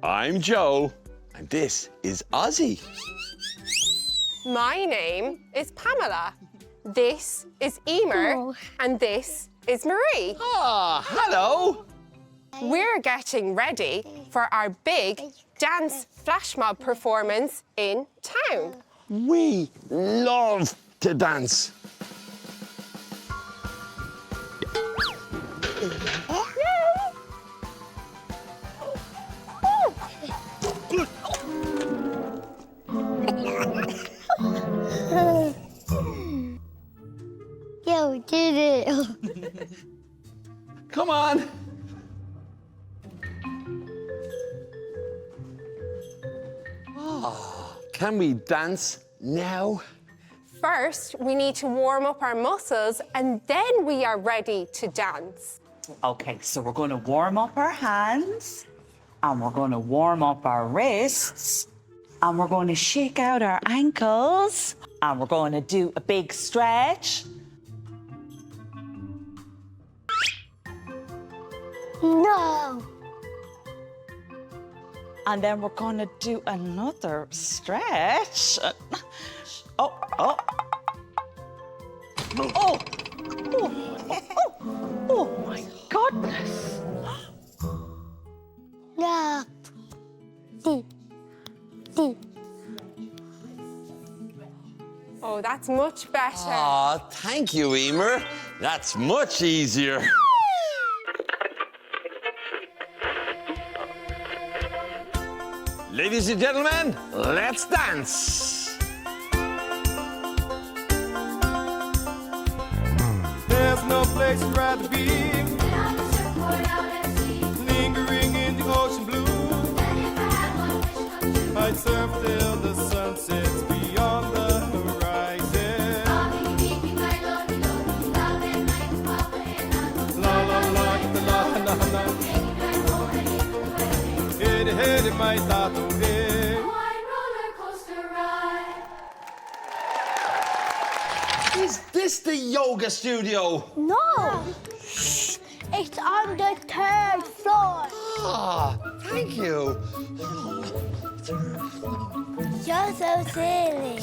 I'm Joe, and this is Ozzy. My name is Pamela. This is Emer, and this is Marie. Ah, hello. We're getting ready for our big dance flash mob performance in town. We love to dance. Yo, did it. Come on. Oh, can we dance now? First, we need to warm up our muscles, and then we are ready to dance. Okay, so we're going to warm up our hands, and we're going to warm up our wrists, and we're going to shake out our ankles, and we're going to do a big stretch. No. And then we're going to do another stretch. Oh, oh. Oh, oh my goodness. No. Deep. Deep. Oh, that's much better. Oh, thank you, Emer. That's much easier. Ladies and gentlemen, let's dance. There's no place I'd rather be. Lingering in the ocean blue. I'd surf till the sun sets beyond the horizon. La la la, la la la. Hey, my tattoo. Is this the yoga studio? No. It's on the 3rd floor. Ah, thank you. You're so silly.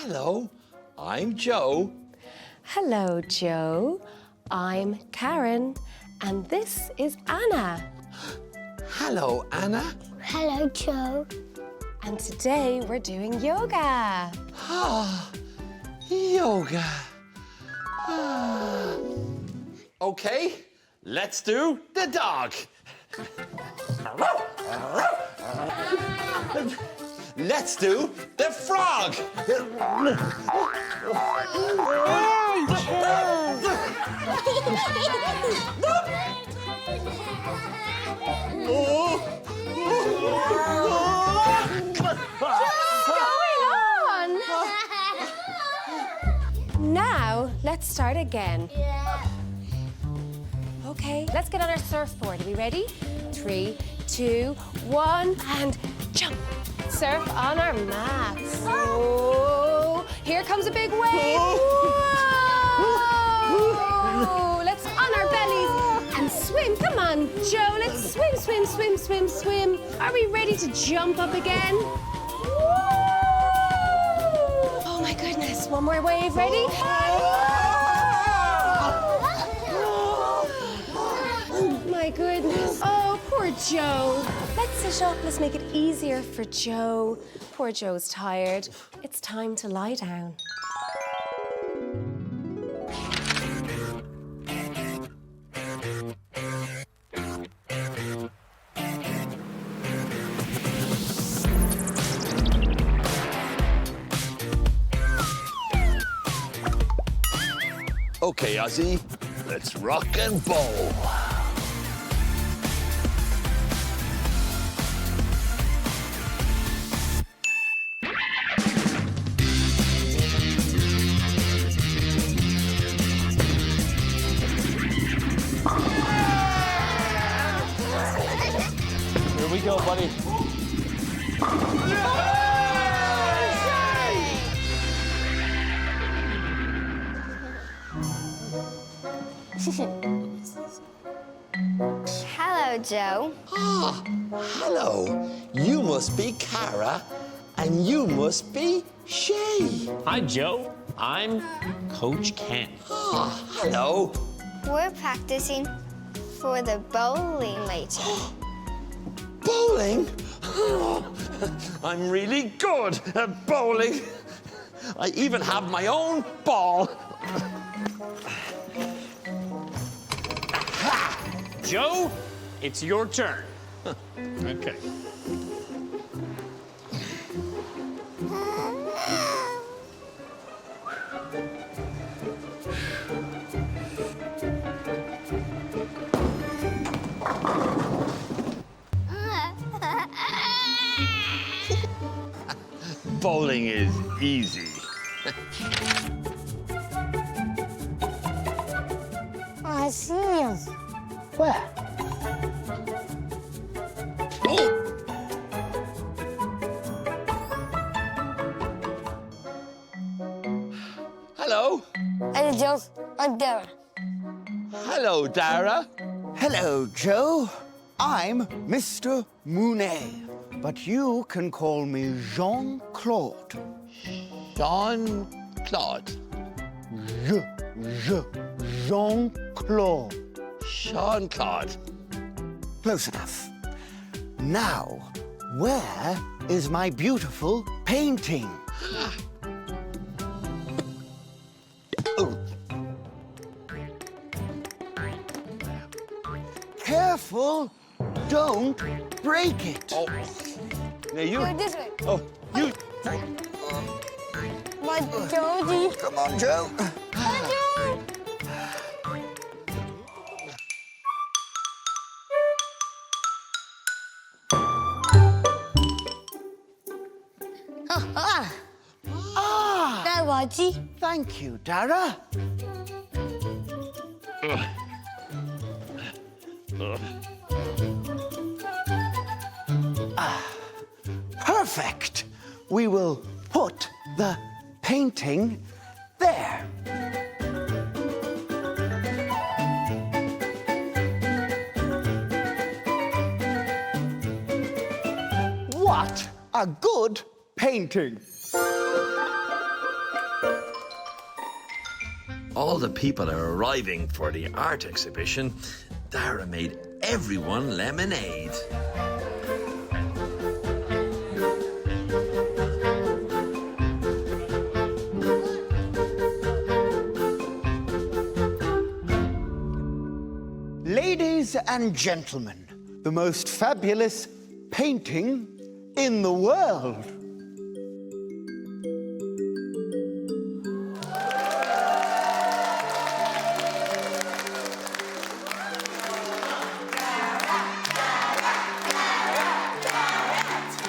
Hello, I'm Joe. Hello, Joe. I'm Karen, and this is Anna. Hello, Anna. Hello, Joe. And today we're doing yoga. Ah, yoga. Ah. Okay, let's do the dog. Let's do the frog. Now, let's start again. Okay, let's get on our surfboard. Are we ready? 3, 2, 1, and jump. Surf on our mats. Oh, here comes a big wave. Whoa! Let's on our bellies and swim. Come on, Joe, let's swim, swim, swim, swim, swim. Are we ready to jump up again? Oh my goodness, one more wave, ready? My goodness. Oh, poor Joe. Let's sit up. Let's make it easier for Joe. Poor Joe's tired. It's time to lie down. Okay, Ozzy, let's rock and bowl. Here we go, buddy. Hello, Joe. Ah, hello. You must be Cara, and you must be Shay. Hi, Joe. I'm Coach Ken. Ah, hello. We're practicing for the bowling later. Bowling? I'm really good at bowling. I even have my own ball. Joe, it's your turn. Okay. Bowling is easy. I see him. Where? Oh! Hello. Hey, Joe. I'm Dara. Hello, Dara. Hello, Joe. I'm Mr. Monet, but you can call me Jean-Claude. Jean-Claude. Jean-Claude. Jean-Claude. Close enough. Now, where is my beautiful painting? Oh, Careful, don't break it. oh. Now you. Go this way. Oh, you. My Josie. Come on, Joe. That was it. Thank you, Dara. Perfect. We will put the painting there. What a good painting. All the people are arriving for the art exhibition. Dara made everyone lemonade. Ladies and gentlemen, the most fabulous painting in the world.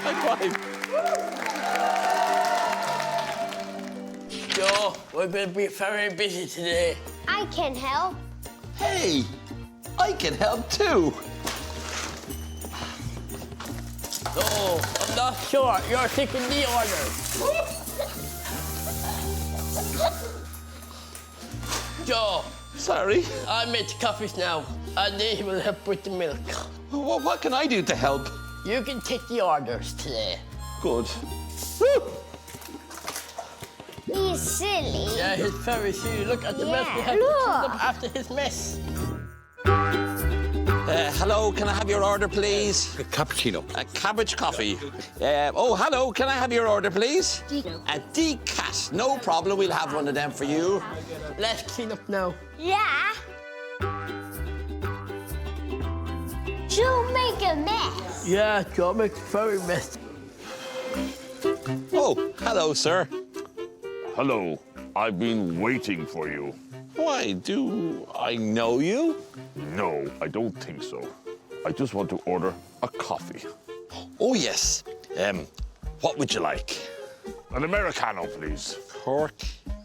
High five. Joe, we're going to be very busy today. I can help. Hey, I can help too. Oh, I'm not sure. You're taking the order. Joe, Sorry. I made the coffees now, and they will help with the milk. What can I do to help? You can take the orders today. Good. Woo! He's silly. Yeah, he's very silly. Look at the mess we Yeah, have to clean look. up after his mess. Hello, can I have your order, please? A cappuccino. A cabbage coffee. Oh, hello, can I have your order, please? A decat. No problem, we'll have one of them for you. Let's clean up now. Yeah. Joe make a mess. Yeah, Joe makes very messy. Oh, hello, sir. Hello, I've been waiting for you. Why, do I know you? No, I don't think so. I just want to order a coffee. Oh, yes. What would you like? An Americano, please. Cork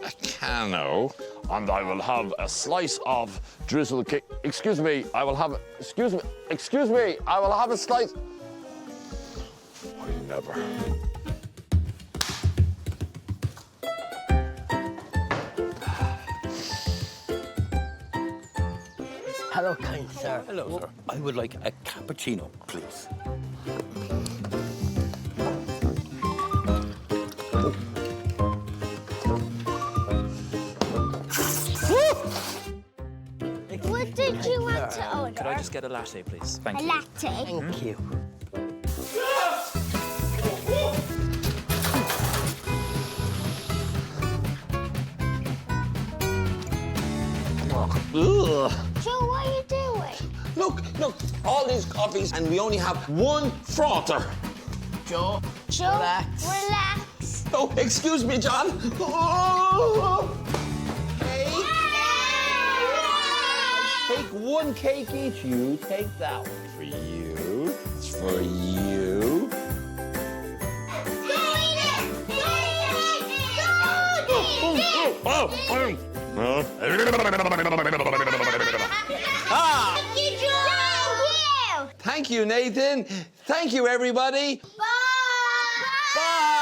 a cano. And I will have a slice of drizzle cake. Excuse me, I will have... Excuse me, I will have a slice... I never... Hello, kind sir. Hello, sir. I would like a cappuccino, please. What did you want to order? Could I just get a latte, please? A latte. Thank you. Ugh. Joe, what are you doing? Look, all these coffees, and we only have one frother. Joe, Joe, relax. relax. Oh, excuse me, John. Oh. Take one cake each. You take that one. For you. It's for you. Thank you, Nathan. Thank you, everybody. Bye. Bye.